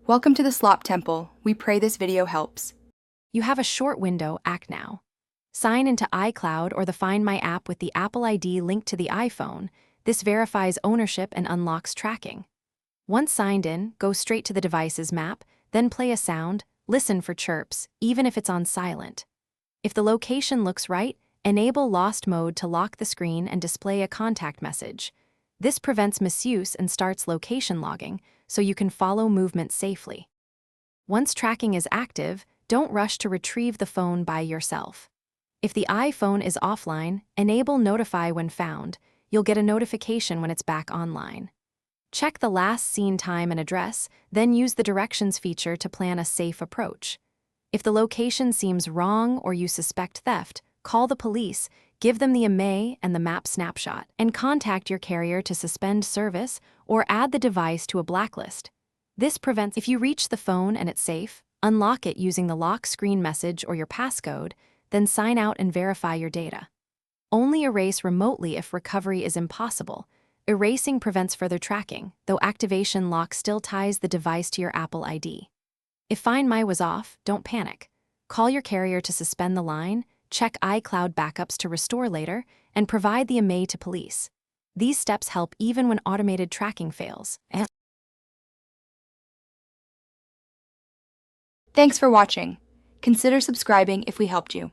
Welcome to the Slop Temple. We pray this video helps. You have a short window, act now. Sign into iCloud or the Find My app with the Apple ID linked to the iPhone. This verifies ownership and unlocks tracking. Once signed in, go straight to the device's map, then play a sound, listen for chirps, even if it's on silent. If the location looks right, enable Lost Mode to lock the screen and display a contact message. This prevents misuse and starts location logging, so you can follow movement safely. Once tracking is active, don't rush to retrieve the phone by yourself. If the iPhone is offline, enable Notify when found. You'll get a notification when it's back online. Check the last seen time and address, then use the directions feature to plan a safe approach. If the location seems wrong or you suspect theft, call the police, give them the IMEI and the map snapshot, and contact your carrier to suspend service or add the device to a blacklist. This prevents if you reach the phone and it's safe, unlock it using the lock screen message or your passcode, then sign out and verify your data. Only erase remotely if recovery is impossible. Erasing prevents further tracking, though activation lock still ties the device to your Apple ID. If Find My was off, don't panic. Call your carrier to suspend the line, check iCloud backups to restore later, and provide the IMEI to police. These steps help even when automated tracking fails. Thanks for watching. Consider subscribing if we helped you.